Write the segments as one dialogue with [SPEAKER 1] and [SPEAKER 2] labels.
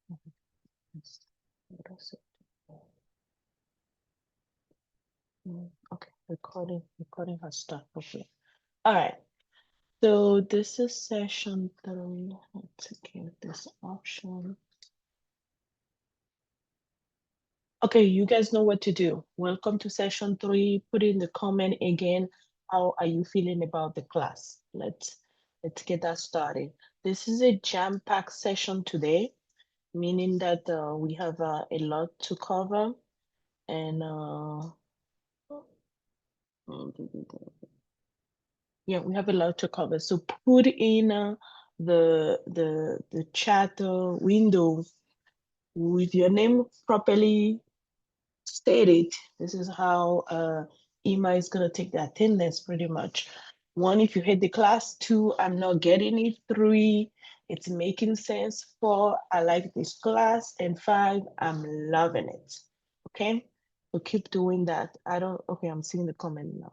[SPEAKER 1] What else? Okay, recording has started. Okay. All right. So this is session 3. Let's give this option. Okay, you guys know what to do. Welcome to session 3. Put in the comment again. How are you feeling about the class? Let's get that started. This is a jam-packed session today, meaning that we have a lot to cover, and yeah, we have a lot to cover. So put in the chat window with your name properly stated. This is how Ima is gonna take the attendance pretty much. 1, if you hate the class. 2, I'm not getting it. 3, it's making sense. 4, I like this class. And 5, I'm loving it. Okay, so keep doing that. Okay, I'm seeing the comment now.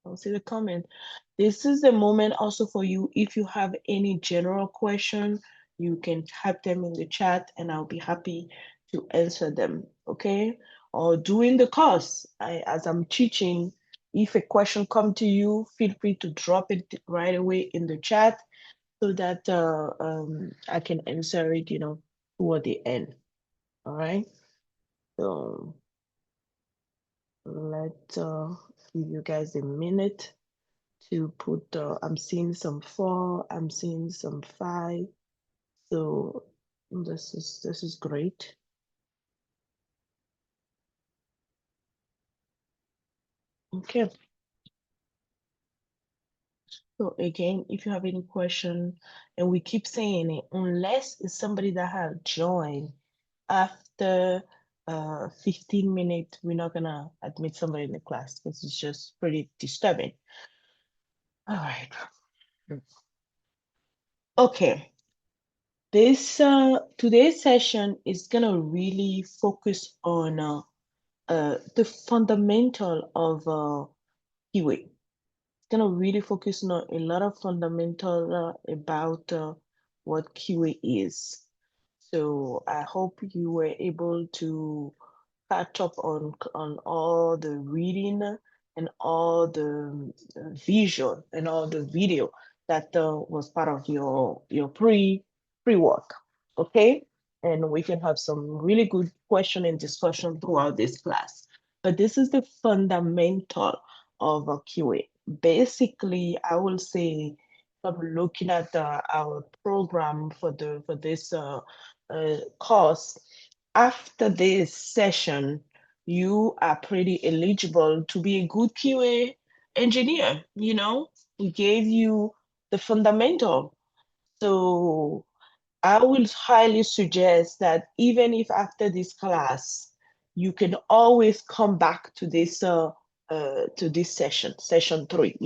[SPEAKER 1] I'll see the comment. This is the moment also for you. If you have any general question, you can type them in the chat and I'll be happy to answer them, okay? Or during the course, as I'm teaching, if a question come to you, feel free to drop it right away in the chat so that I can answer it, toward the end, all right? So let's give you guys a minute to put I'm seeing some 4, I'm seeing some 5. So this is great. Okay. So again, if you have any question, and we keep saying it, unless it's somebody that have joined after 15 minutes, we're not gonna admit somebody in the class because it's just pretty disturbing. All right. Okay. This today's session is gonna really focus on the fundamental of QA. It's gonna really focus on a lot of fundamental about what QA is. So I hope you were able to catch up on all the reading and all the visual and all the video that was part of your pre-work. Okay, and we can have some really good question and discussion throughout this class. But this is the fundamental of a QA. Basically, I will say, I'm looking at our program for this course. After this session, you are pretty eligible to be a good QA engineer. We gave you the fundamental. So I will highly suggest that even if after this class, you can always come back to this session 3.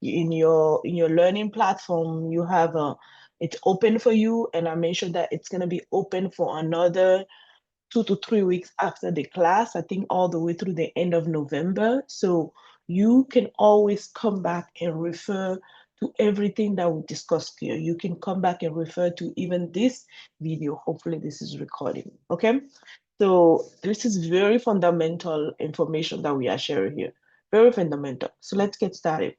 [SPEAKER 1] In your learning platform, you have it's open for you, and I mentioned that it's gonna be open for another 2 to 3 weeks after the class, I think all the way through the end of November. So you can always come back and refer to everything that we discussed here. You can come back and refer to even this video. Hopefully this is recording, okay? So this is very fundamental information that we are sharing here. Very fundamental. So let's get started.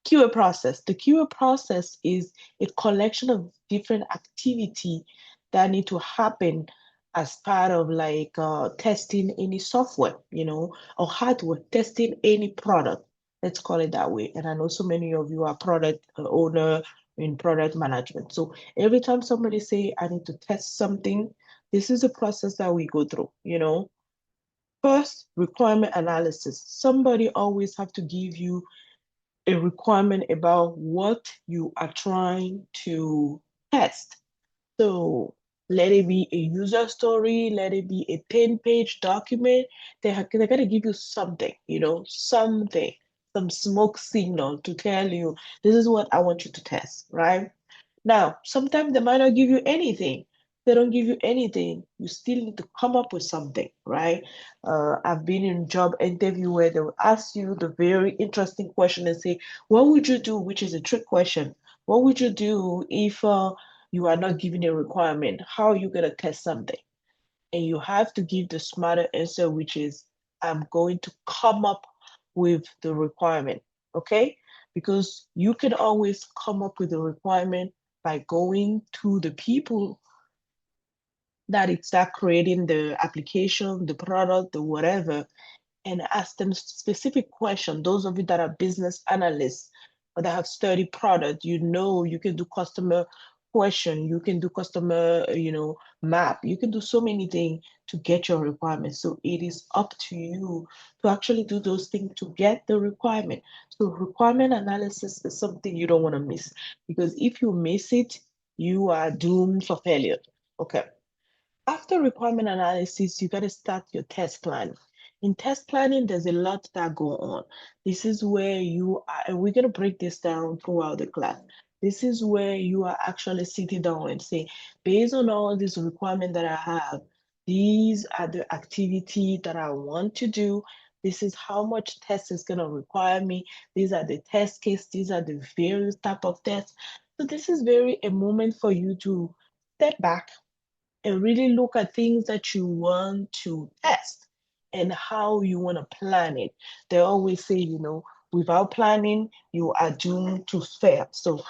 [SPEAKER 1] QA process. The QA process is a collection of different activity that need to happen as part of like testing any software, or hardware, testing any product. Let's call it that way. And I know so many of you are product owner in product management. So every time somebody say, I need to test something, this is a process that we go through. First, requirement analysis. Somebody always have to give you a requirement about what you are trying to test. So let it be a user story, let it be a 10-page document. They're going to give you something, something, some smoke signal to tell you, this is what I want you to test, right? Now, sometimes they might not give you anything. They don't give you anything. You still need to come up with something, right? I've been in job interview where they will ask you the very interesting question and say, what would you do? Which is a trick question. What would you do if you are not given a requirement, how are you going to test something? And you have to give the smarter answer, which is, I'm going to come up with the requirement, okay? Because you can always come up with a requirement by going to the people that it's start creating the application, the product, the whatever, and ask them specific questions. Those of you that are business analysts or that have studied product, you know you can do customer question, you can do customer, map, you can do so many things to get your requirements. So it is up to you to actually do those things to get the requirement. So requirement analysis is something you don't want to miss, because if you miss it, you are doomed for failure. Okay. After requirement analysis, you got to start your test plan. In test planning, there's a lot that go on. This is where you are, and we're going to break this down throughout the class. This is where you are actually sitting down and say, based on all these requirements that I have, these are the activity that I want to do. This is how much test is going to require me. These are the test case. These are the various type of tests. So this is very a moment for you to step back and really look at things that you want to test and how you want to plan it. They always say, without planning, you are doomed to fail. So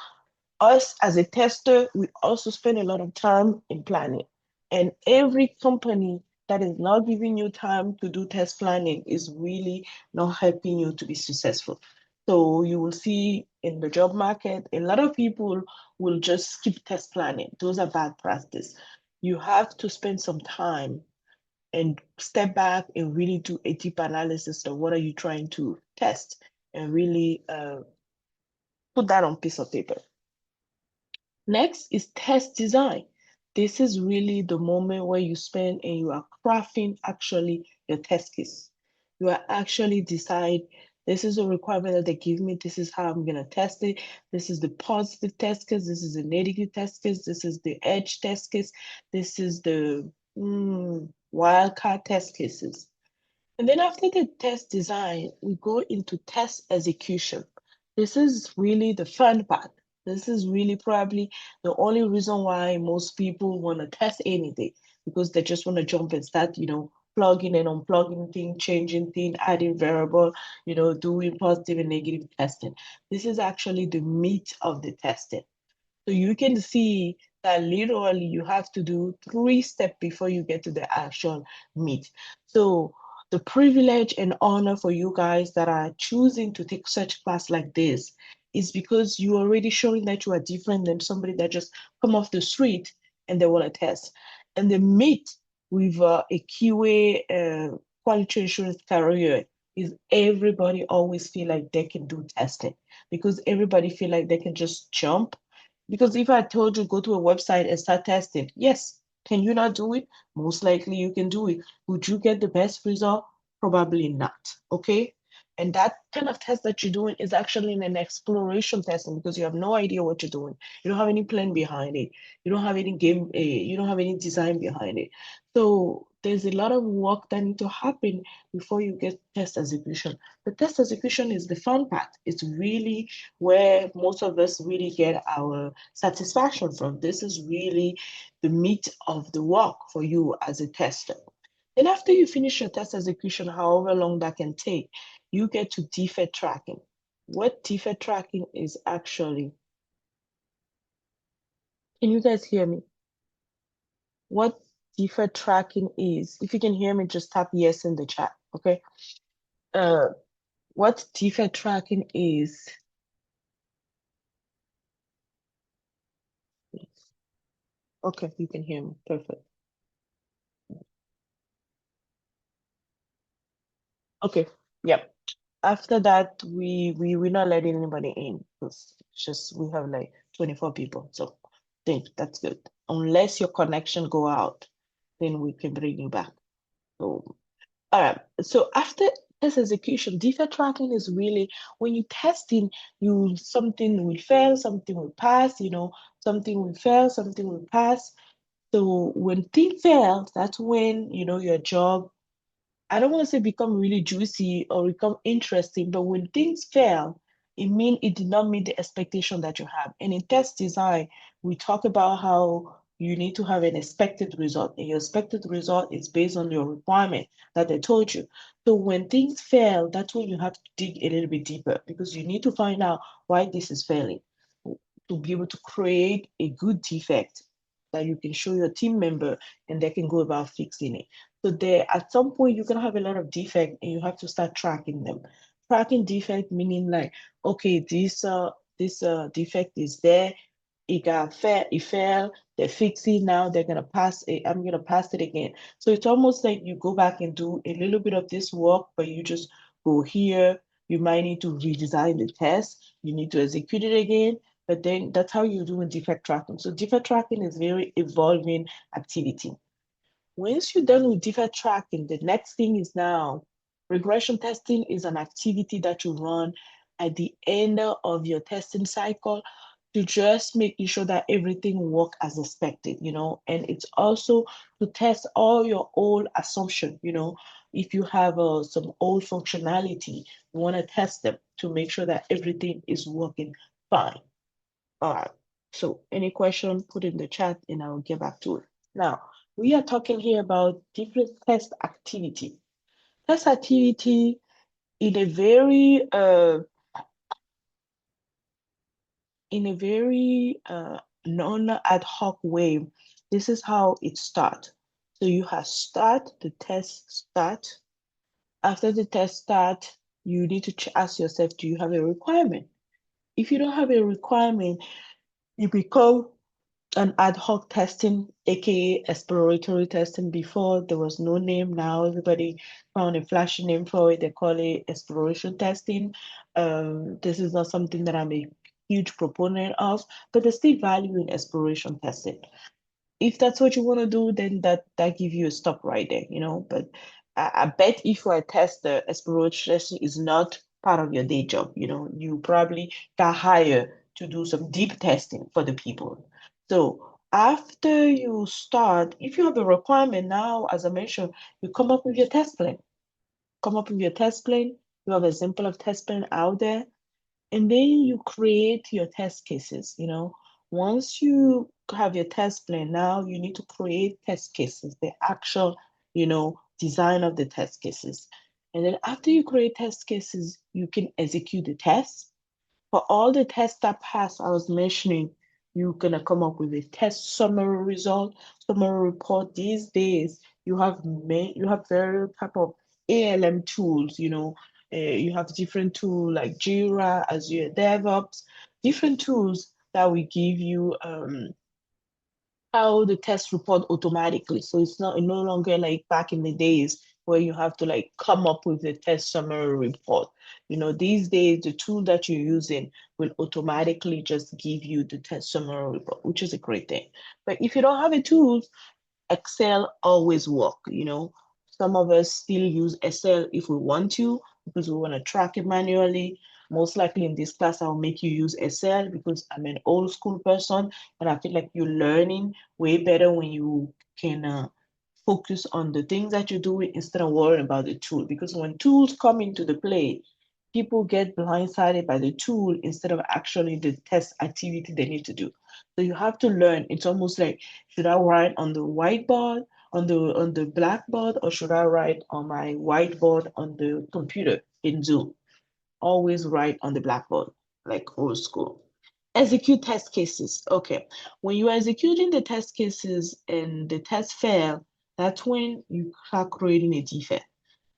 [SPEAKER 1] us as a tester, we also spend a lot of time in planning. And every company that is not giving you time to do test planning is really not helping you to be successful. So you will see in the job market, a lot of people will just skip test planning. Those are bad practice. You have to spend some time and step back and really do a deep analysis of what are you trying to test, and really put that on piece of paper. Next is test design. This is really the moment where you spend and you are crafting actually your test case. You are actually decide, this is a requirement that they give me, this is how I'm gonna test it. This is the positive test case, this is the negative test case, this is the edge test case, this is the wildcard test cases. And then after the test design, we go into test execution. This is really the fun part. This is really probably the only reason why most people want to test anything, because they just want to jump and start, plugging and unplugging things, changing things, adding variable, doing positive and negative testing. This is actually the meat of the testing. So you can see that literally you have to do 3 steps before you get to the actual meat. So the privilege and honor for you guys that are choosing to take such class like this is because you are already showing that you are different than somebody that just come off the street and they want to test. And the meat with a QA quality assurance career is everybody always feel like they can do testing, because everybody feel like they can just jump. Because if I told you go to a website and start testing, yes, can you not do it? Most likely you can do it. Would you get the best result? Probably not. Okay. And that kind of test that you're doing is actually an exploration testing, because you have no idea what you're doing. You don't have any plan behind it. You don't have any you don't have any design behind it. So there's a lot of work that needs to happen before you get test execution. The test execution is the fun part. It's really where most of us really get our satisfaction from. This is really the meat of the work for you as a tester. Then after you finish your test execution, however long that can take, you get to defect tracking. What defect tracking is actually, can you guys hear me? What defect tracking is, if you can hear me, just type yes in the chat, okay? Uh, what defect tracking is, okay, you can hear me, perfect. Okay, yep. After that, we're not letting anybody in, because it's just we have like 24 people. So I think that's good. Unless your connection go out, then we can bring you back. So all right. So after test execution, defect tracking is really when you testing, you something will fail, something will pass, something will fail, something will pass. So when things fail, that's when your job, I don't want to say become really juicy or become interesting, but when things fail, it means it did not meet the expectation that you have. And in test design, we talk about how you need to have an expected result, and your expected result is based on your requirement that they told you. So when things fail, that's when you have to dig a little bit deeper because you need to find out why this is failing to be able to create a good defect that you can show your team member and they can go about fixing it. So there, at some point, you're gonna have a lot of defect and you have to start tracking them. Tracking defect meaning like, okay, this defect is there, it fell, they fix it now, they're gonna pass it, I'm gonna pass it again. So it's almost like you go back and do a little bit of this work, but you just go here, you might need to redesign the test, you need to execute it again, but then that's how you do in defect tracking. So defect tracking is very evolving activity. Once you're done with defect tracking, the next thing is now regression testing is an activity that you run at the end of your testing cycle to just making sure that everything work as expected, and it's also to test all your old assumption, if you have some old functionality, you want to test them to make sure that everything is working fine. All right. So any question, put in the chat and I'll get back to it. Now, we are talking here about different test activity. Test activity in a very non-ad hoc way. This is how it starts. So you have start, the test start. After the test start, you need to ask yourself, do you have a requirement? If you don't have a requirement, you become an ad hoc testing, aka exploratory testing. Before there was no name, now everybody found a flashy name for it. They call it exploration testing. This is not something that I'm a huge proponent of, but there's still value in exploration testing. If that's what you want to do, then that give you a stop right there, But I bet if you are a tester, exploration testing is not part of your day job, you probably got hired to do some deep testing for the people. So after you start, if you have a requirement now, as I mentioned, you come up with your test plan. Come up with your test plan. You have a example of test plan out there, and then you create your test cases. Once you have your test plan, now you need to create test cases, the actual, design of the test cases. And then after you create test cases, you can execute the test. For all the tests that pass, I was mentioning, you're gonna come up with a test summary result, summary report. These days, you have various type of ALM tools. You have different tools like Jira, Azure DevOps, different tools that will give you how the test report automatically. So it's no longer like back in the days where you have to like come up with the test summary report. These days the tool that you're using will automatically just give you the test summary report, which is a great thing. But if you don't have a tool, Excel always work. Some of us still use Excel if we want to, because we want to track it manually. Most likely in this class, I'll make you use Excel because I'm an old school person and I feel like you're learning way better when you can focus on the things that you're doing instead of worrying about the tool. Because when tools come into the play, people get blindsided by the tool instead of actually the test activity they need to do. So you have to learn. It's almost like, should I write on the whiteboard, on the blackboard, or should I write on my whiteboard on the computer in Zoom? Always write on the blackboard, like old school. Execute test cases. Okay. When you're executing the test cases and the test fail, that's when you are creating a defect.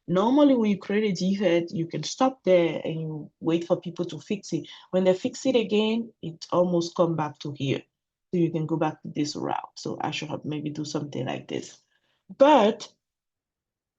[SPEAKER 1] Normally, when you create a defect, you can stop there and you wait for people to fix it. When they fix it again, it almost come back to here. So you can go back to this route. So I should have maybe do something like this. But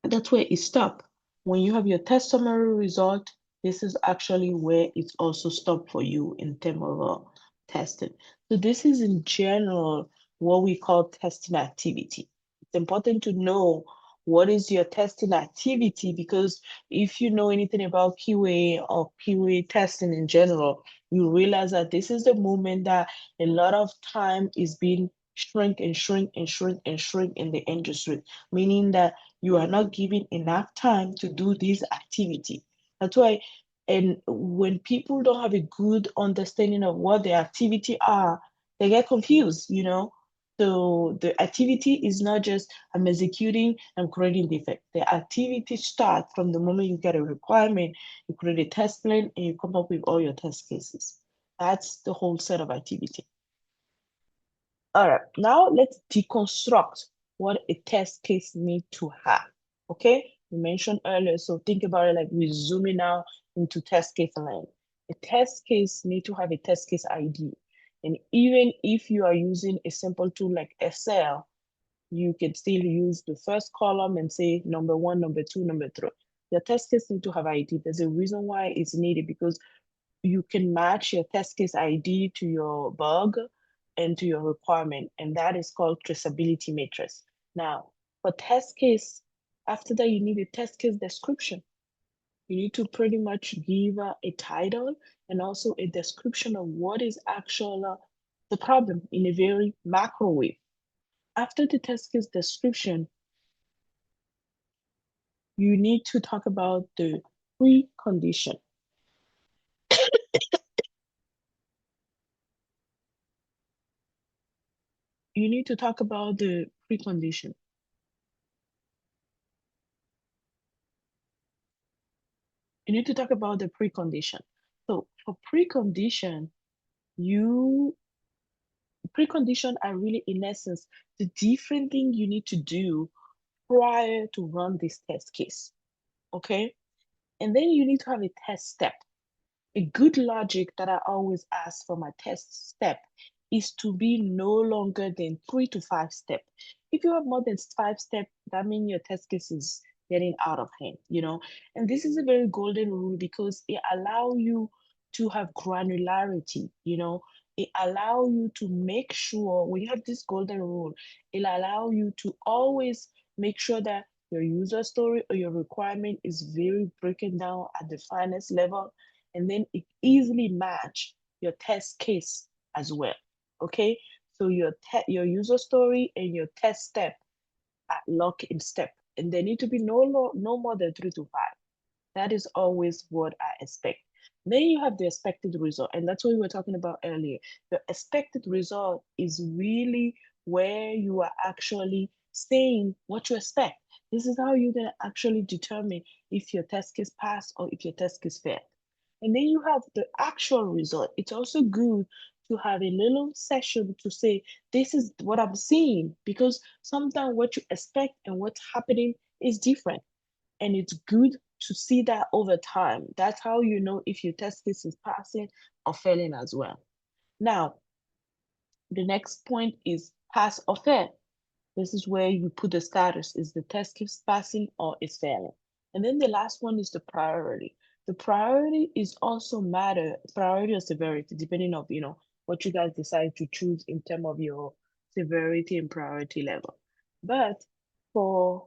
[SPEAKER 1] that's where it stopped. When you have your test summary result, this is actually where it's also stopped for you in terms of testing. So this is in general what we call testing activity. It's important to know what is your testing activity, because if you know anything about QA or QA testing in general, you realize that this is the moment that a lot of time is being shrink and shrink and shrink and shrink in the industry, meaning that you are not giving enough time to do this activity. That's why, and when people don't have a good understanding of what their activity are, They get confused. So the activity is not just I'm executing, I'm creating defect. The activity starts from the moment you get a requirement, you create a test plan, and you come up with all your test cases. That's the whole set of activity. All right, now let's deconstruct what a test case need to have. Okay, we mentioned earlier, so think about it like we're zooming now into test case land. A test case need to have a test case ID. And even if you are using a simple tool like Excel, you can still use the first column and say number one, number two, number three. Your test case need to have ID. There's a reason why it's needed because you can match your test case ID to your bug and to your requirement, and that is called traceability matrix. Now, for test case, after that, you need a test case description. You need to pretty much give a title and also a description of what is actual the problem in a very macro way. After the test case description, you need to talk about the precondition. You need to talk about the precondition. You need to talk about the precondition. So for precondition, you precondition are really in essence the different thing you need to do prior to run this test case. Okay. And then you need to have a test step. A good logic that I always ask for my test step is to be no longer than 3 to 5 steps. If you have more than 5 steps, that means your test case is getting out of hand. And this is a very golden rule because it allows you to have granularity. It allows you to make sure when you have this golden rule, it allows you to always make sure that your user story or your requirement is very broken down at the finest level, and then it easily match your test case as well. Okay, so your user story and your test step are lock in step, and they need to be no more than 3 to 5. That is always what I expect. Then you have the expected result, and that's what we were talking about earlier. The expected result is really where you are actually saying what you expect. This is how you're gonna actually determine if your test case passed or if your test case failed. And then you have the actual result. It's also good to have a little session to say, this is what I'm seeing, because sometimes what you expect and what's happening is different. And it's good to see that over time. That's how you know if your test case is passing or failing as well. Now, the next point is pass or fail. This is where you put the status. Is the test case passing or is failing? And then the last one is the priority. The priority is also matter, priority or severity, depending on what you guys decide to choose in terms of your severity and priority level. But for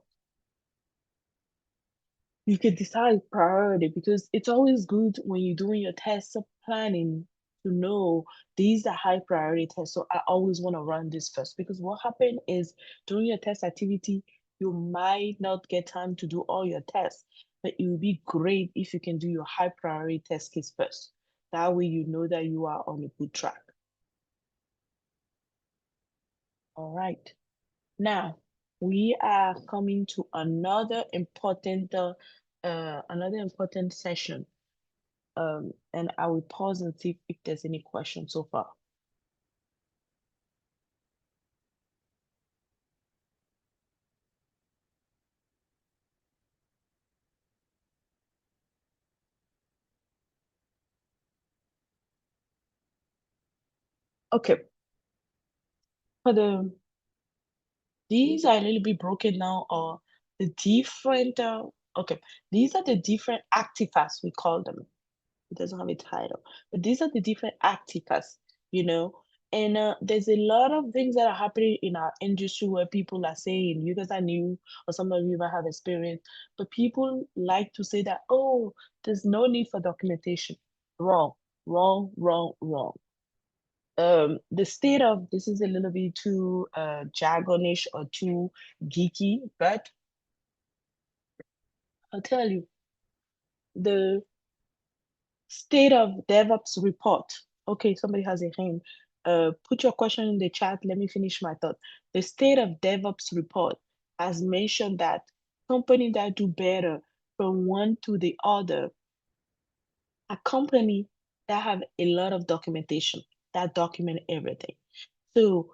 [SPEAKER 1] you can decide priority because it's always good when you're doing your test planning to know these are high priority tests. So I always want to run this first because what happened is during your test activity, you might not get time to do all your tests, but it would be great if you can do your high priority test case first. That way you know that you are on a good track. All right. Now, we are coming to another important session. And I will pause and see if there's any questions so far. Okay, for these are a little bit broken down, or the different, okay, these are the different actifers, we call them. It doesn't have a title, but these are the different actifers, you know. And there's a lot of things that are happening in our industry where people are saying, you guys are new, or some of you might have experience, but people like to say that, oh, there's no need for documentation. Wrong, wrong, wrong, wrong. The state of this is a little bit too jargonish or too geeky, but I'll tell you, the state of DevOps report. Okay, somebody has a hand. Put your question in the chat. Let me finish my thought. The State of DevOps report has mentioned that companies that do better from one to the other are companies that have a lot of documentation that document everything. So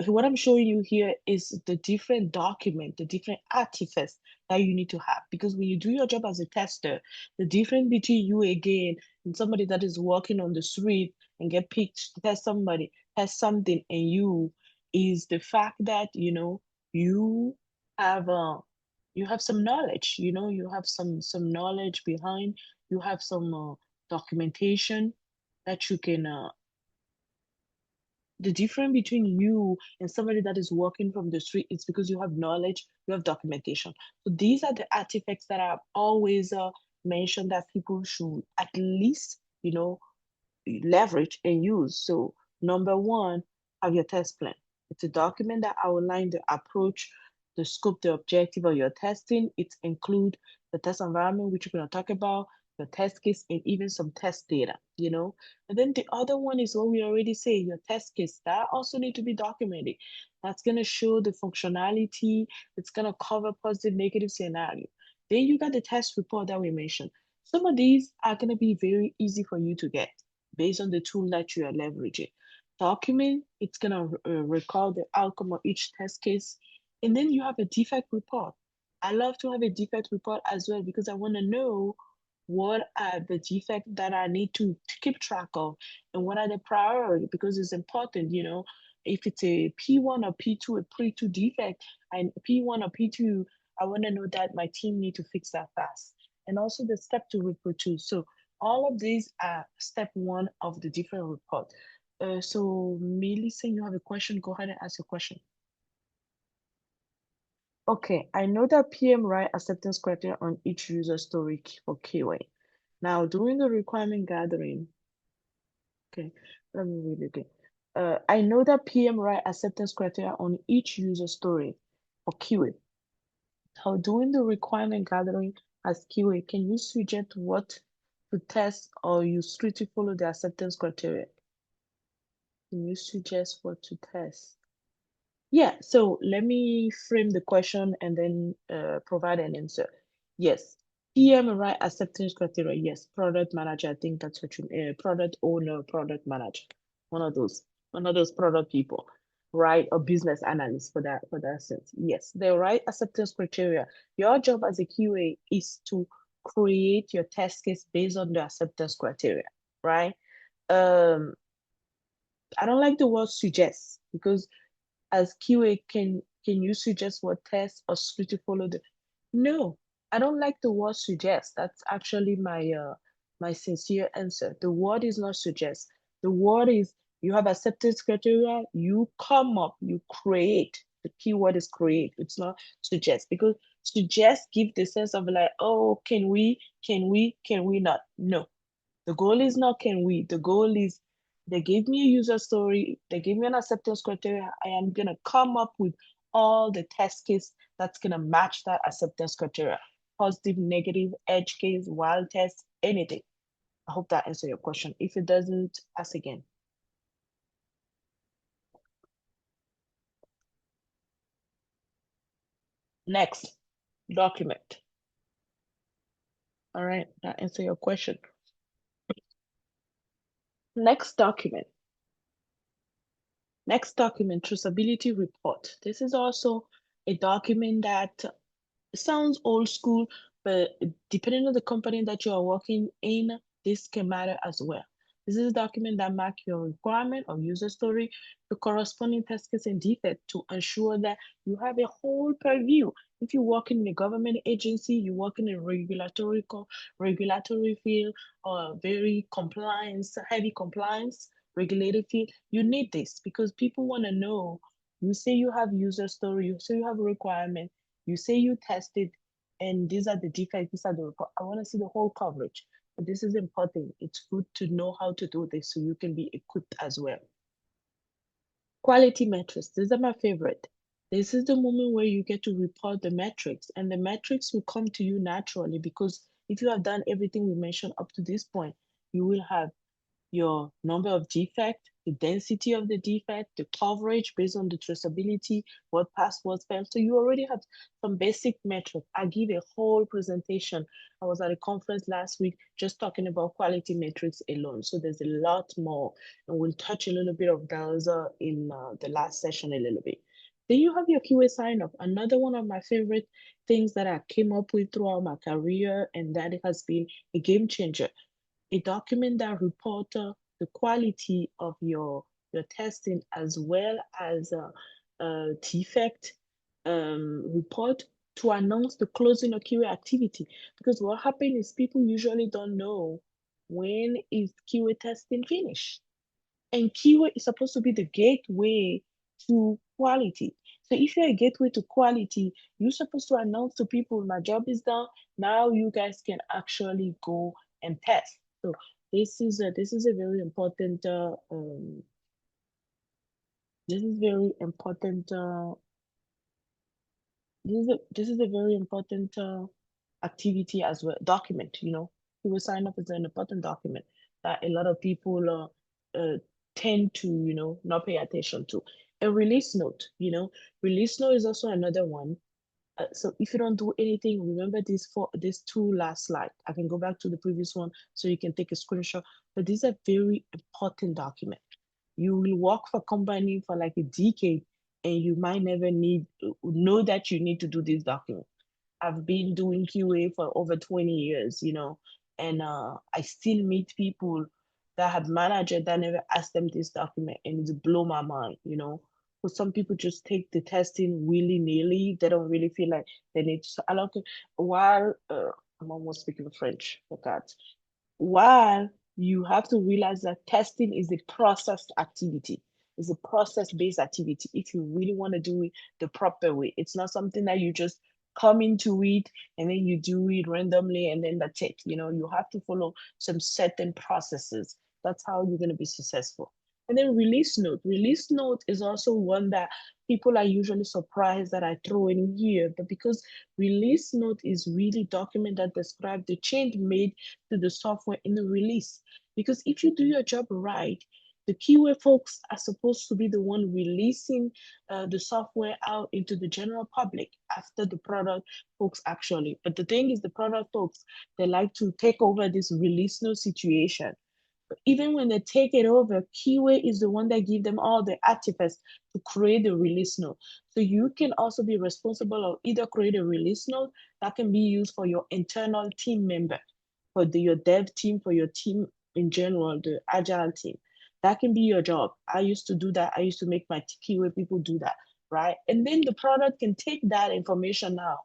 [SPEAKER 1] what I'm showing you here is the different document, the different artifacts that you need to have. Because when you do your job as a tester, the difference between you again and somebody that is walking on the street and get picked to test somebody, test something, and you is the fact that you have you have some knowledge. You have some knowledge behind. You have some documentation that you can the difference between you and somebody that is walking from the street is because you have knowledge, you have documentation. So these are the artifacts that are always mentioned that people should at least, leverage and use. So number one, have your test plan. It's a document that outlines the approach, the scope, the objective of your testing. It includes the test environment, which we're going to talk about, the test case, and even some test data. And then the other one is what we already say, your test case. That also need to be documented. That's going to show the functionality. It's going to cover positive, negative scenario. Then you got the test report that we mentioned. Some of these are going to be very easy for you to get based on the tool that you are leveraging. Document, it's going to record the outcome of each test case. And then you have a defect report. I love to have a defect report as well because I want to know what are the defects that I need to keep track of and what are the priority because it's important, if it's a P1 or P2, a P2 defect, and P1 or P2, I want to know that my team need to fix that fast. And also the step to reproduce. So all of these are step one of the different report. So Melissa, you have a question, go ahead and ask your question. Okay, I know that PM write acceptance criteria on each user story for QA. Now, during the requirement gathering, okay, let me read it again. I know that PM write acceptance criteria on each user story for QA. Now, during the requirement gathering as QA, can you suggest what to test or you strictly follow the acceptance criteria? Can you suggest what to test? Yeah, so let me frame the question and then provide an answer. Yes, PM right acceptance criteria. Yes, product manager. I think that's what you product owner, product manager. One of those product people, right? Or business analyst for that sense. Yes, the right acceptance criteria. Your job as a QA is to create your test case based on the acceptance criteria, right? Um, I don't like the word suggest because as QA, can you suggest what test or script to follow the? No, I don't like the word suggest. That's actually my sincere answer. The word is not suggest. The word is you have acceptance criteria, you come up, you create. The keyword is create. It's not suggest because suggest give the sense of like, oh, can we not? No, the goal is not can we. The goal is they gave me a user story, they gave me an acceptance criteria. I am gonna come up with all the test case that's gonna match that acceptance criteria. Positive, negative, edge case, wild test, anything. I hope that answers your question. If it doesn't, ask again. Next, document. All right, that answer your question. Next document. Next document, traceability report. This is also a document that sounds old school, but depending on the company that you are working in, this can matter as well. This is a document that marks your requirement or user story, the corresponding test case and defect to ensure that you have a whole purview. If you work in a government agency, you work in a regulatory field or very compliance, heavy compliance, regulated field, you need this because people want to know. You say you have user story, you say you have a requirement, you say you tested, and these are the defects, these are the report. I want to see the whole coverage. But this is important. It's good to know how to do this so you can be equipped as well. Quality metrics. These are my favorite. This is the moment where you get to report the metrics, and the metrics will come to you naturally because if you have done everything we mentioned up to this point, you will have your number of defect, the density of the defect, the coverage based on the traceability, what passed, what failed. So you already have some basic metrics. I give a whole presentation. I was at a conference last week just talking about quality metrics alone. So there's a lot more, and we'll touch a little bit of those in the last session a little bit. Then you have your QA sign up. Another one of my favorite things that I came up with throughout my career, and that it has been a game changer. A document that report the quality of your testing as well as a defect report to announce the closing of QA activity. Because what happens is people usually don't know when is QA testing finished. And QA is supposed to be the gateway to quality. So if you're a gateway to quality, you're supposed to announce to people, my job is done. Now you guys can actually go and test. So this is a very important this is very important this is a very important activity as well, document, people sign up as an important document that a lot of people tend to, not pay attention to. A release note, release note is also another one. So if you don't do anything, remember these two last slides. I can go back to the previous one so you can take a screenshot, but these are very important documents. You will work for company for like a decade and you might never know that you need to do this document. I've been doing QA for over 20 years, and I still meet people that have managers that never asked them this document, and it blow my mind. Because some people just take the testing willy-nilly. They don't really feel like they need to. I like while I'm almost speaking French, for God. While you have to realize that testing is a processed activity, it's a process-based activity. If you really want to do it the proper way, it's not something that you just come into it and then you do it randomly and then that's it. You have to follow some certain processes. That's how you're going to be successful. And then release note. Release note is also one that people are usually surprised that I throw in here, but because release note is really document that describe the change made to the software in the release. Because if you do your job right, the QA folks are supposed to be the one releasing the software out into the general public after the product folks actually. But the thing is, the product folks, they like to take over this release note situation. But even when they take it over, QA is the one that give them all the artifacts to create the release note. So you can also be responsible of either create a release note that can be used for your internal team member, for your dev team, for your team in general, the agile team. That can be your job. I used to do that. I used to make my QA people do that, right? And then the product can take that information now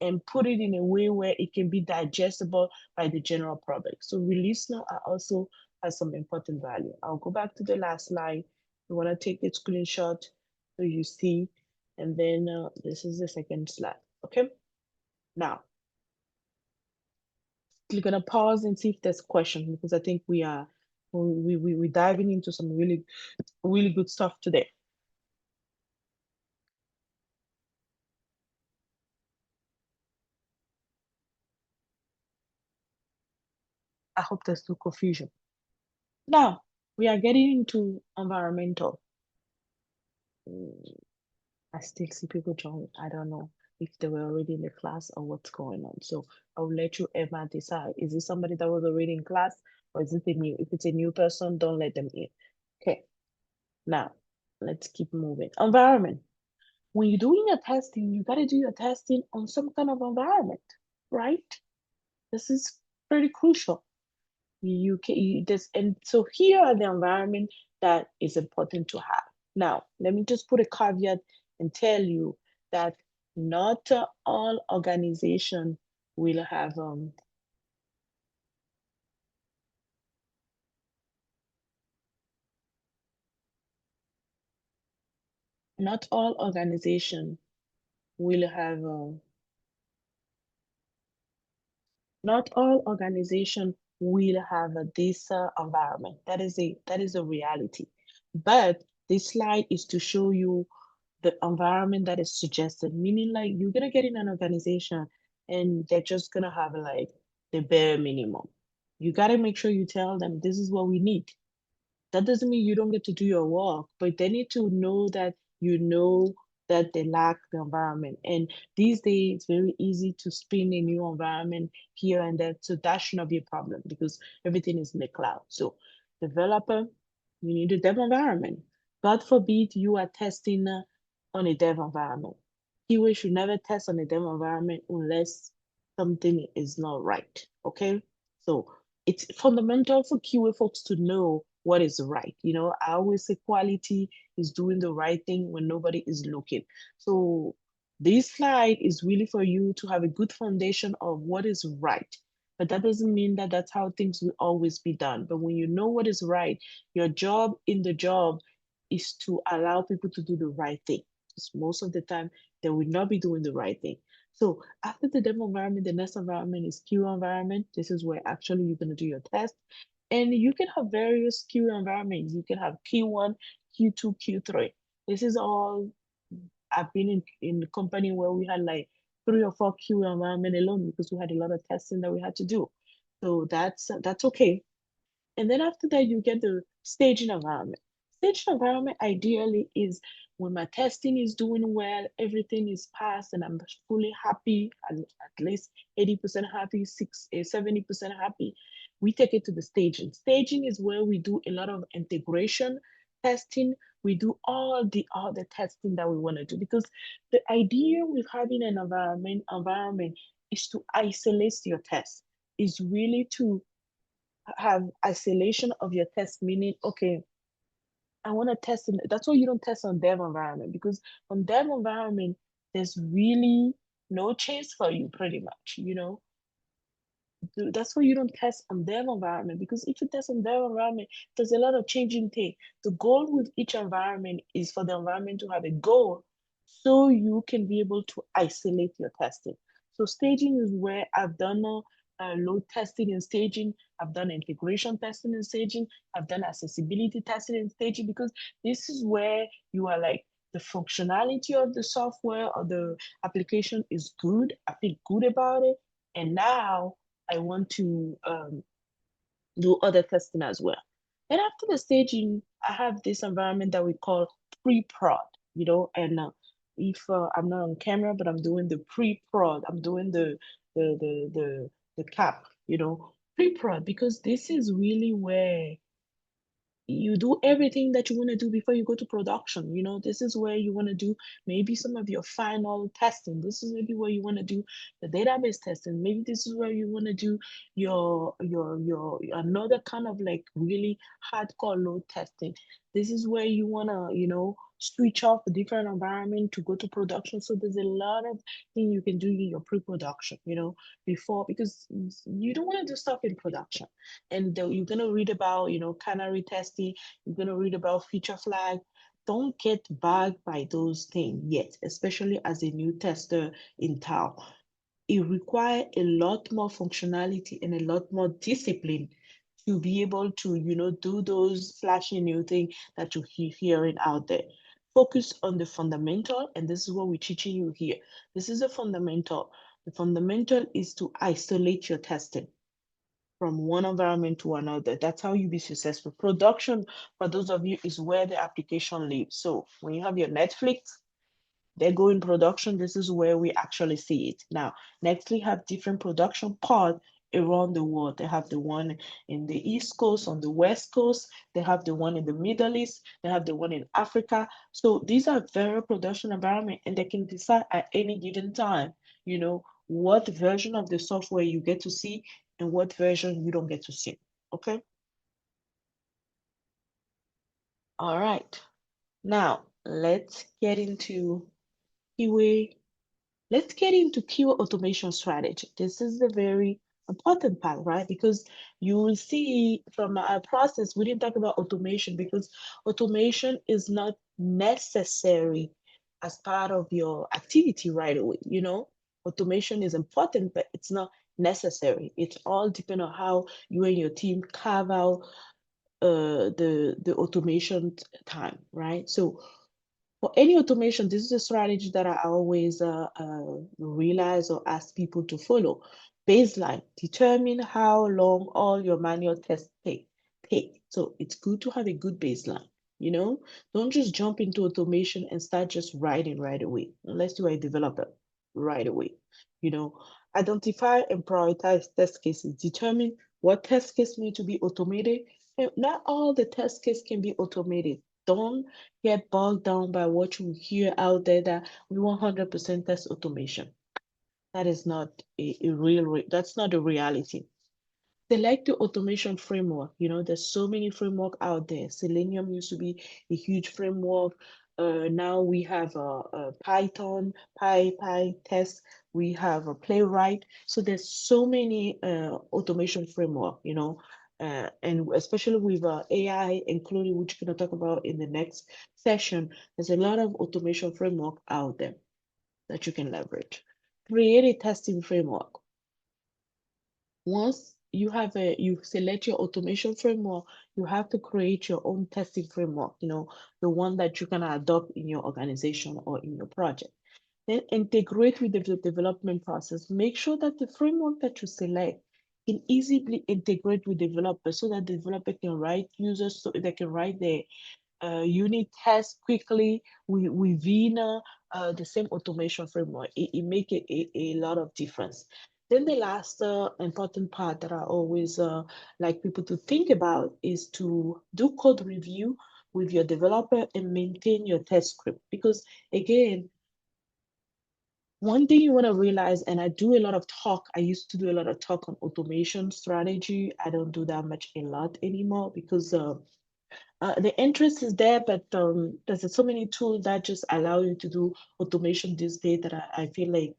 [SPEAKER 1] and put it in a way where it can be digestible by the general public. So release now also has some important value. I'll go back to the last slide. You want to take a screenshot so you see, and then this is the second slide. Okay. Now, we're gonna pause and see if there's questions because I think we're diving into some really really good stuff today. I hope there's no confusion. Now we are getting into environmental. I still see people join. I don't know if they were already in the class or what's going on. So I'll let you Emma decide. Is it somebody that was already in class or is it a new? If it's a new person, don't let them in. Okay. Now let's keep moving. Environment. When you're doing your testing, you got to do your testing on some kind of environment, right? This is pretty crucial. And so here are the environment that is important to have. Now, let me just put a caveat and tell you that not all organization will have not all organization will have not all organization will have this environment. That is a reality. But this slide is to show you the environment that is suggested, meaning like you're gonna get in an organization and they're just gonna have like the bare minimum. You gotta make sure you tell them this is what we need. That doesn't mean you don't get to do your work, but they need to know that that they lack the environment. And these days, it's very easy to spin a new environment here and there. So that should not be a problem because everything is in the cloud. So developer, you need a dev environment. God forbid you are testing on a dev environment. QA should never test on a dev environment unless something is not right. Okay. So it's fundamental for QA folks to know what is right. I always say quality is doing the right thing when nobody is looking. So this slide is really for you to have a good foundation of what is right. But that doesn't mean that that's how things will always be done. But when you know what is right, your job in the job is to allow people to do the right thing. Because most of the time, they will not be doing the right thing. So after the demo environment, the next environment is Q environment. This is where actually you're going to do your test. And you can have various Q environments. You can have Q1, Q2, Q3. This is all, I've been in the company where we had like 3 or 4 Q environment alone because we had a lot of testing that we had to do. So that's okay. And then after that, you get the staging environment. Staging environment ideally is when my testing is doing well, everything is passed, and I'm fully happy, at least 80% happy, 70% happy. We take it to the staging. Staging is where we do a lot of integration testing. We do all the other testing that we want to do because the idea with having an environment is to isolate your test, is really to have isolation of your test, meaning, okay, I want to test in, that's why you don't test on dev environment, because on dev environment, there's really no chance for you pretty much. That's why you don't test on their environment, because if you test on their environment, there's a lot of changing things. The goal with each environment is for the environment to have a goal so you can be able to isolate your testing. So staging is where I've done load testing and staging. I've done integration testing and staging. I've done accessibility testing and staging, because this is where you are like, the functionality of the software or the application is good. I feel good about it. And now I want to do other testing as well. And after the staging, I have this environment that we call pre-prod, and if I'm not on camera, but I'm doing the pre-prod, I'm doing the cap, pre-prod, because this is really where you do everything that you want to do before you go to production. This is where you want to do maybe some of your final testing. This is maybe where you want to do the database testing. Maybe this is where you want to do your another kind of like really hardcore load testing. This is where you want to switch off a different environment to go to production. So there's a lot of things you can do in your pre-production, before, because you don't want to do stuff in production. And you're going to read about, canary testing. You're going to read about feature flag. Don't get bugged by those things yet, especially as a new tester in town. It requires a lot more functionality and a lot more discipline to be able to, do those flashy new things that you're hearing out there. Focus on the fundamental, and this is what we're teaching you here. This is a fundamental. The fundamental is to isolate your testing from one environment to another. That's how you be successful. Production, for those of you, is where the application lives. So when you have your Netflix, they go in production. This is where we actually see it. Now, Netflix have different production pods around the world. They have the one in the East Coast, on the West Coast. They have the one in the Middle East. They have the one in Africa. So these are very production environment, and they can decide at any given time, what version of the software you get to see and what version you don't get to see. Okay? All right. Now, let's get into QA. Let's get into QA automation strategy. This is the very important part, right? Because you will see from our process, we didn't talk about automation because automation is not necessary as part of your activity right away. Automation is important, but it's not necessary. It all depends on how you and your team carve out the automation time, right? So for any automation, this is a strategy that I always realize or ask people to follow. Baseline, determine how long all your manual tests take. So it's good to have a good baseline, you know? Don't just jump into automation and start just writing right away, unless you are a developer right away. You know, identify and prioritize test cases. Determine what test case need to be automated. And not all the test case can be automated. Don't get bogged down by what you hear out there that we want 100% test automation. That is not a real, that's not a reality. Select the automation framework. You know, there's so many framework out there. Selenium used to be a huge framework. Now we have Python, PyTest. We have a Playwright. So there's so many automation framework, you know, and especially with AI, including which we're going to talk about in the next session, there's a lot of automation framework out there that you can leverage. Create a testing framework. Once you select your automation framework, you have to create your own testing framework, you know, the one that you're gonna adopt in your organization or in your project. Then integrate with the development process. Make sure that the framework that you select can easily integrate with developers so that the developer can write users so they can write their unit tests quickly within the same automation framework. It make a lot of difference. Then the last important part that I always like people to think about is to do code review with your developer and maintain your test script. Because again, one thing you want to realize, and I do a lot of talk, I used to do a lot of talk on automation strategy. I don't do that much a lot anymore because the interest is there, but there's so many tools that just allow you to do automation these days that I feel like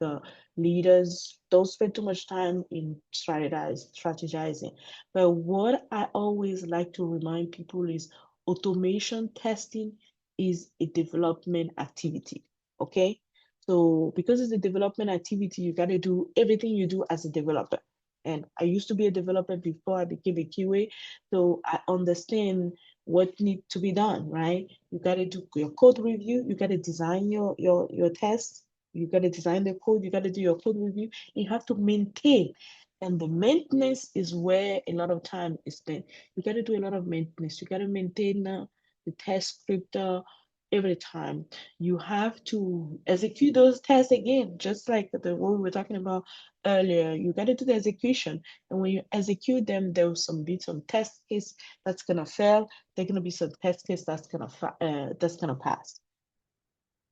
[SPEAKER 1] leaders don't spend too much time in strategizing. But what I always like to remind people is automation testing is a development activity. Okay. So because it's a development activity, you got to do everything you do as a developer. And I used to be a developer before I became a QA. So I understand what needs to be done, right? You got to do your code review. You got to design your tests. You got to design the code. You got to do your code review. You have to maintain. And the maintenance is where a lot of time is spent. You got to do a lot of maintenance. You got to maintain the test script every time. You have to execute those tests again, just like the one we were talking about earlier. You got to do the execution. And when you execute them, there will be some test case that's gonna fail. There's gonna be some test case that's gonna pass.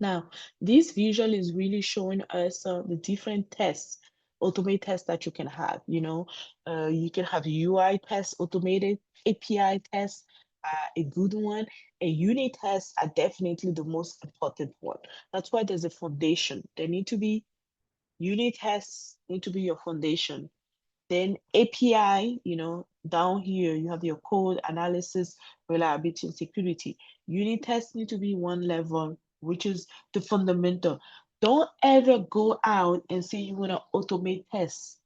[SPEAKER 1] Now, this visual is really showing us the different tests, automate tests that you can have. You know, you can have UI tests automated, API tests, a good one. A unit tests are definitely the most important one. That's why there's a foundation. There need to be unit tests need to be your foundation. Then API, you know, down here, you have your code analysis, reliability, and security. Unit tests need to be one level, which is the fundamental. Don't ever go out and say you want to automate tests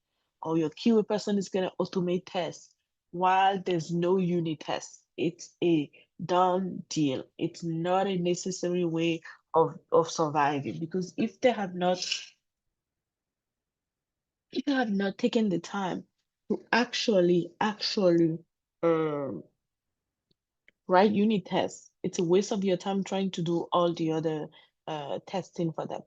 [SPEAKER 1] or your QA person is going to automate tests while there's no unit test. It's a done deal. It's not a necessary way of surviving because if you have not taken the time to actually um, write unit tests, it's a waste of your time trying to do all the other testing for them.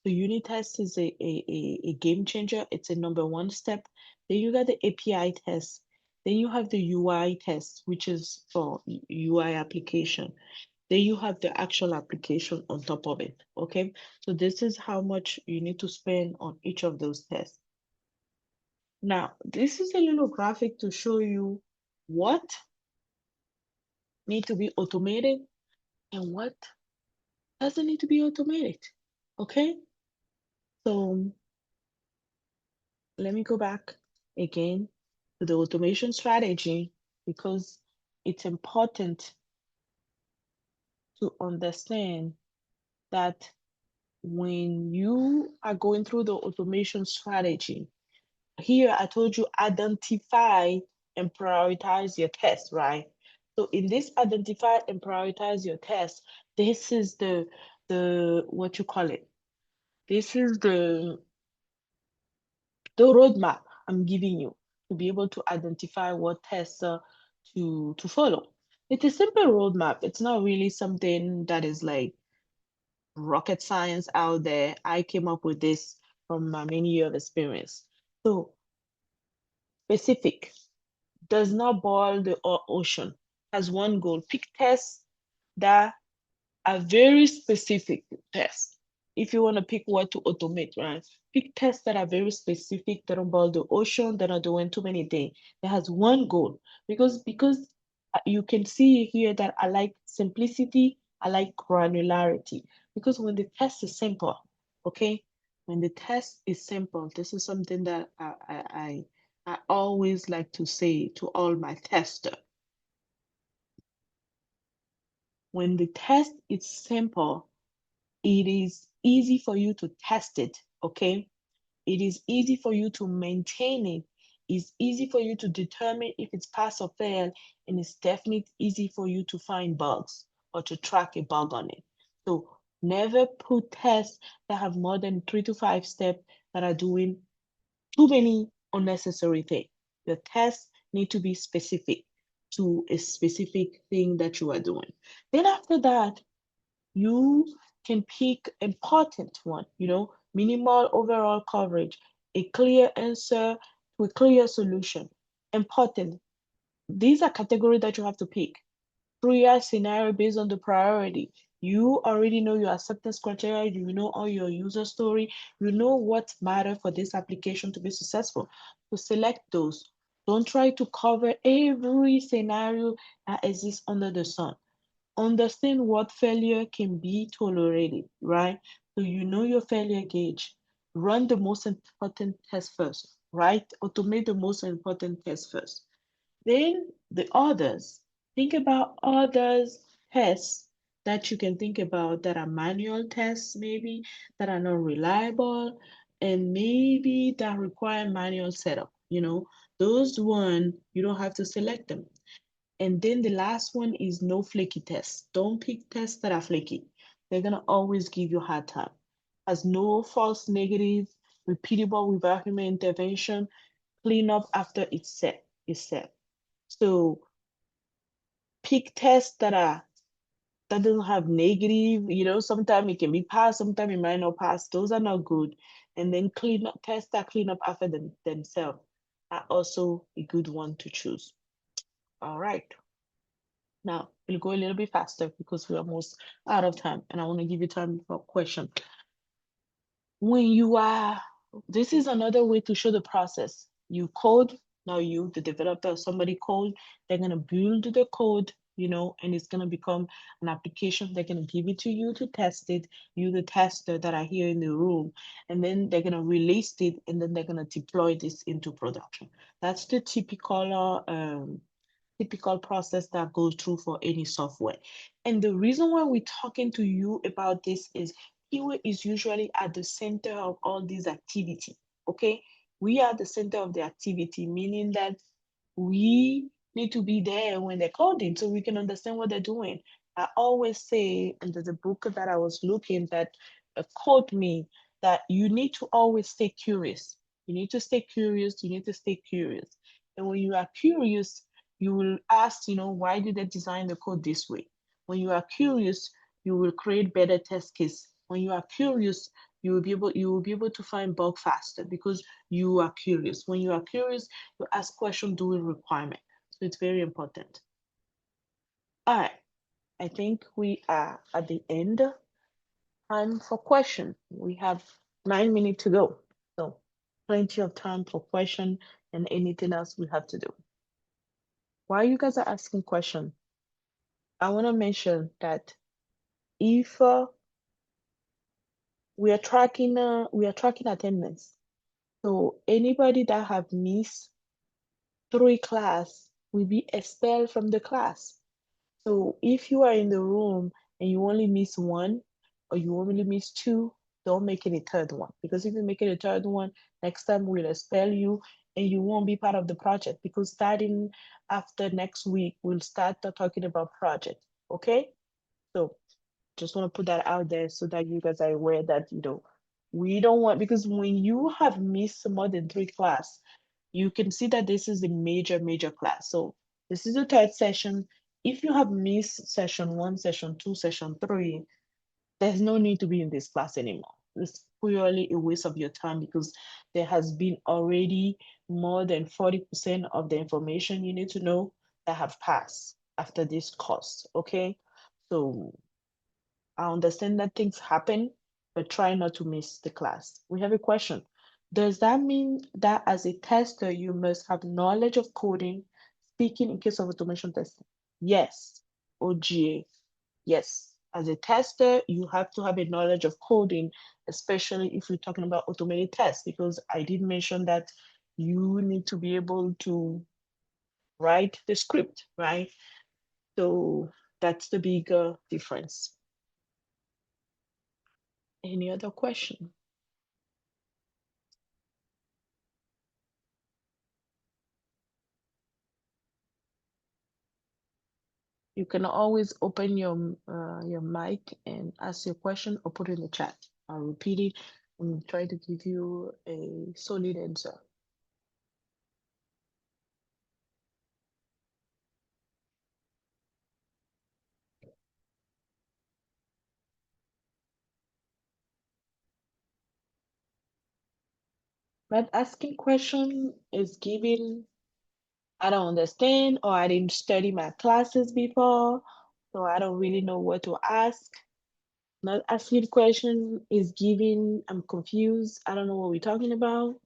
[SPEAKER 1] So unit test is a game changer. It's a number one step. Then you got the API test. Then you have the UI test, which is for UI application. Then you have the actual application on top of it. Okay. So this is how much you need to spend on each of those tests. Now, this is a little graphic to show you what need to be automated and what doesn't need to be automated. Okay, so let me go back again to the automation strategy because it's important to understand that when you are going through the automation strategy, here I told you identify and prioritize your tests, right? So in this identify and prioritize your tests, this is the what you call it. This is the roadmap I'm giving you to be able to identify what tests to follow. It's a simple roadmap. It's not really something that is like rocket science out there. I came up with this from my many years of experience. So specific does not boil the ocean. Has one goal. Pick tests that are very specific tests. If you want to pick what to automate, right? Pick tests that are very specific, that don't boil the ocean, that are doing too many things. It has one goal. Because you can see here that I like simplicity, I like granularity. Because when the test is simple, okay? When the test is simple, this is something that I always like to say to all my testers. When the test is simple, it is easy for you to test it, okay? It is easy for you to maintain it. It's easy for you to determine if it's pass or fail, and it's definitely easy for you to find bugs or to track a bug on it. So never put tests that have more than 3 to 5 steps that are doing too many unnecessary things. Your tests need to be specific to a specific thing that you are doing. Then after that, you can pick important one, minimal overall coverage, a clear answer to a clear solution. Important. These are categories that you have to pick. Prior scenario based on the priority. You already know your acceptance criteria, you know all your user story, you know what matter for this application to be successful. So select those. Don't try to cover every scenario that exists under the sun. Understand what failure can be tolerated, right? So you know your failure gauge. Run the most important test first, right? Automate the most important test first. Then the others. Think about others tests that you can think about that are manual tests, maybe that are not reliable, and maybe that require manual setup. Those one you don't have to select them. And then the last one is no flaky tests. Don't pick tests that are flaky. They're gonna always give you a hard time. Has no false negatives, repeatable without human intervention, clean up after it's set. So pick tests that don't have negative, sometimes it can be passed, sometimes it might not pass. Those are not good. And then clean up tests that clean up after themselves are also a good one to choose. All right. Now, we'll go a little bit faster because we're almost out of time, and I want to give you time for question. When you are, this is another way to show the process. You code, now you, the developer, somebody code, they're going to build the code, and it's going to become an application. They're going to give it to you to test it, you, the tester that are here in the room, and then they're going to release it, and then they're going to deploy this into production. That's the typical process that goes through for any software. And the reason why we're talking to you about this is Kiwi is usually at the center of all these activity, okay? We are the center of the activity, meaning that we need to be there when they're coding so we can understand what they're doing. I always say, and there's a book that I was looking that quote me that you need to always stay curious. You need to stay curious. You need to stay curious. And when you are curious, you will ask, why did they design the code this way? When you are curious, you will create better test case. When you are curious, you will be able to find bug faster because you are curious. When you are curious, you ask question during requirement. So it's very important. All right, I think we are at the end. Time for question. We have 9 minutes to go. So plenty of time for question and anything else we have to do. While you guys are asking question, I want to mention that if we are tracking attendance. So anybody that have missed 3 class will be expelled from the class. So if you are in the room and you only miss one or you only miss two, don't make it a third one. Because if you make it a third one, next time we'll expel you and you won't be part of the project because starting after next week, we'll start talking about project. Okay? So just want to put that out there so that you guys are aware that, we don't want, because when you have missed more than 3 class, you can see that this is a major, major class. So This is the third session. If you have missed session 1, session 2, session 3, there's no need to be in this class anymore. It's purely a waste of your time because there has been already more than 40% of the information you need to know that have passed after this course, okay? So I understand that things happen, but try not to miss the class. We have a question. Does that mean that as a tester, you must have knowledge of coding, speaking in case of automation testing? Yes, OGA. Yes, as a tester, you have to have a knowledge of coding, especially if you're talking about automated tests, because I did mention that you need to be able to write the script, right? So that's the bigger difference. Any other question? You can always open your mic and ask your question or put it in the chat. I'll repeat it and try to give you a solid answer. But asking question is giving, I don't understand, or I didn't study my classes before, so I don't really know what to ask. Not asking question is giving, I'm confused, I don't know what we're talking about.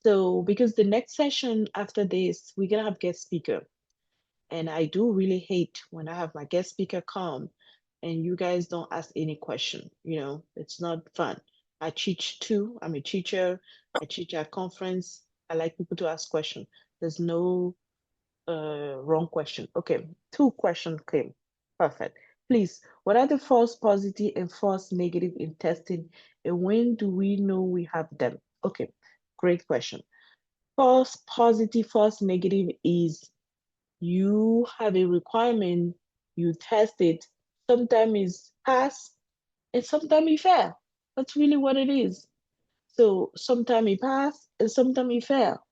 [SPEAKER 1] So because the next session after this, we're gonna have guest speaker. And I do really hate when I have my guest speaker come and you guys don't ask any question. You know, it's not fun. I teach too. I'm a teacher. I teach at conference. I like people to ask questions. There's no wrong question. Okay, 2 questions came. Perfect. Please, what are the false positive and false negative in testing, and when do we know we have them? Okay, great question. False positive, false negative is you have a requirement, you test it, sometimes it's pass and sometimes it fail. That's really what it is. So sometimes it pass and sometimes it fail.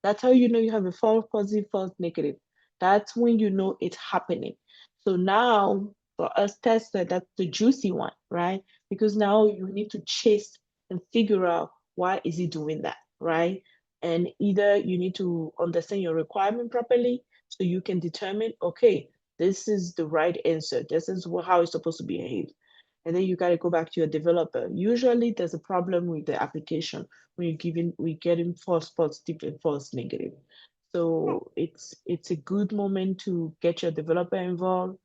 [SPEAKER 1] That's how you know you have a false positive, false negative. That's when you know it's happening. So now for us tester, that's the juicy one, right? Because now you need to chase and figure out why is he doing that, right? And either you need to understand your requirement properly so you can determine, okay, this is the right answer. This is how it's supposed to behave. And then you got to go back to your developer. Usually there's a problem with the application when we're getting false positive and false negative. So it's a good moment to get your developer involved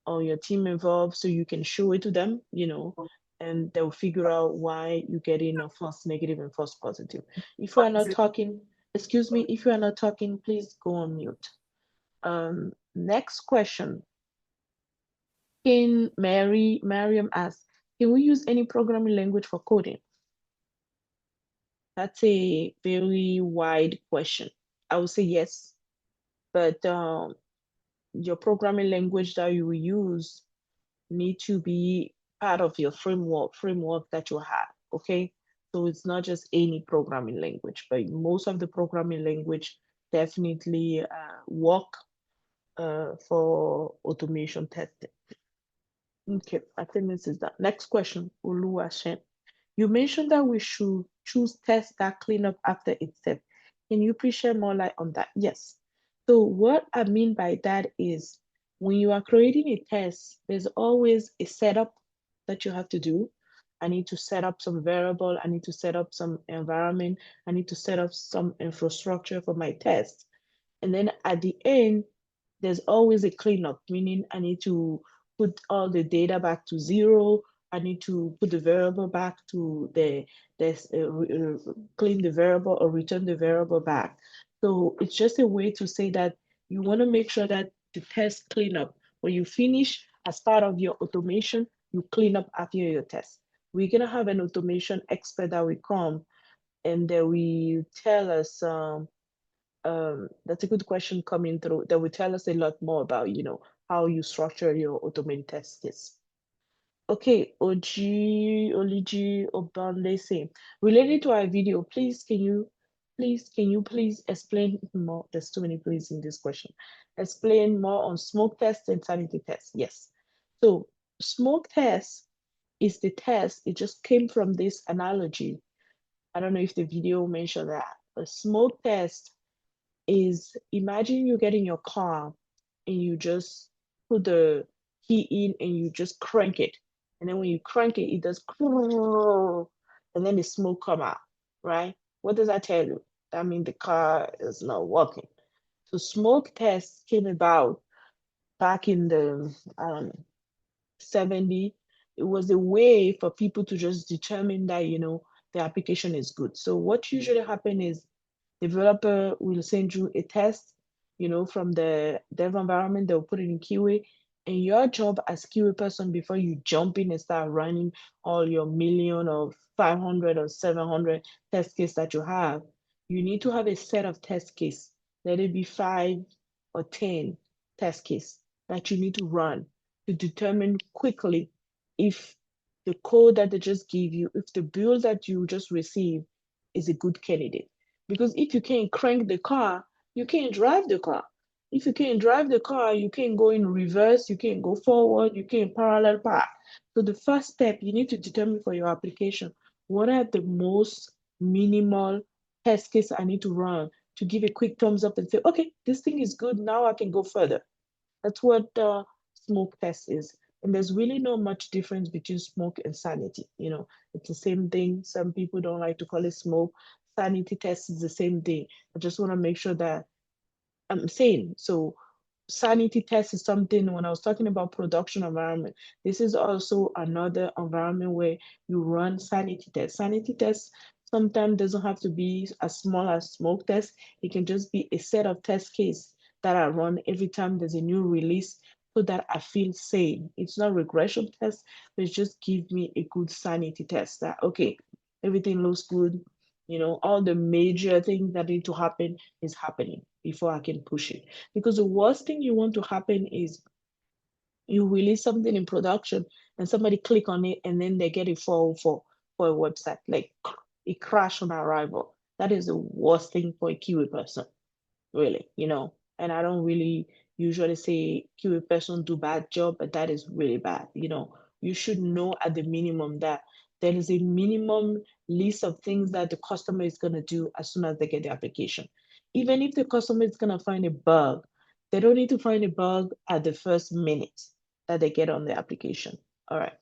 [SPEAKER 1] or your team involved so you can show it to them, you know, and they'll figure out why you're getting a false negative and false positive. If you are not talking, excuse me, if you are not talking, please go on mute. Next question. Can Mariam asks, can we use any programming language for coding? That's a very wide question. I would say yes, but your programming language that you will use need to be part of your framework that you have, okay? So it's not just any programming language, but most of the programming language definitely work for automation testing. Okay, I think this is that. Next question, Oluwashem. You mentioned that we should choose tests that clean up after each step. Can you please share more light on that? Yes. So what I mean by that is when you are creating a test, there's always a setup that you have to do. I need to set up some variable. I need to set up some environment. I need to set up some infrastructure for my test. And then at the end, there's always a cleanup, meaning I need to put all the data back to 0. I need to put the variable back to clean the variable or return the variable back. So it's just a way to say that you want to make sure that the test cleanup, when you finish as part of your automation, you clean up after your test. We're going to have an automation expert that will come and they will tell us that's a good question coming through that will tell us a lot more about, you know, how you structure your automated test case. Okay, Oligi Obanlese, related to our video, please can you please explain more? There's too many please in this question. Explain more on smoke test and sanity test. Yes. So smoke test is the test. It just came from this analogy. I don't know if the video mentioned that. A smoke test is, imagine you get in your car and you just put the key in and you just crank it. And then when you crank it, it does and then the smoke come out, right? What does that tell you? That means the car is not working. So smoke tests came about back in the, I don't know, 70. It was a way for people to just determine that, the application is good. So what usually happen is developer will send you a test, from the dev environment. They'll put it in QA. And your job as QA person, before you jump in and start running all your million or 500 or 700 test case that you have, you need to have a set of test case. Let it be 5 or 10 test case that you need to run to determine quickly if the code that they just give you, if the build that you just received is a good candidate. Because if you can't crank the car, you can't drive the car. If you can't drive the car, you can't go in reverse, you can't go forward, you can't parallel park. So the first step, you need to determine for your application, what are the most minimal test case I need to run to give a quick thumbs up and say, okay, this thing is good, now I can go further. That's what smoke test is. And there's really not much difference between smoke and sanity. It's the same thing. Some people don't like to call it smoke. Sanity test is the same thing. I just want to make sure that I'm saying. So sanity test is something, when I was talking about production environment, this is also another environment where you run sanity test. Sanity test sometimes doesn't have to be as small as smoke test. It can just be a set of test case that I run every time there's a new release so that I feel sane. It's not regression test, but it just give me a good sanity test that, okay, everything looks good. All the major things that need to happen is happening before I can push it. Because the worst thing you want to happen is you release something in production and somebody click on it and then they get a fall for a website. Like it crash on arrival. That is the worst thing for a QA person, really. And I don't really usually say QA person do bad job, but that is really bad. You should know at the minimum that there is a minimum list of things that the customer is going to do as soon as they get the application. Even if the customer is going to find a bug, they don't need to find a bug at the first minute that they get on the application. All right.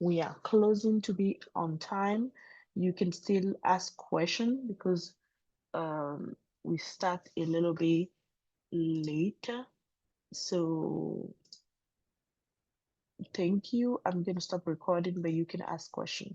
[SPEAKER 1] We are closing to be on time. You can still ask questions because we start a little bit later. So thank you. I'm going to stop recording, but you can ask questions.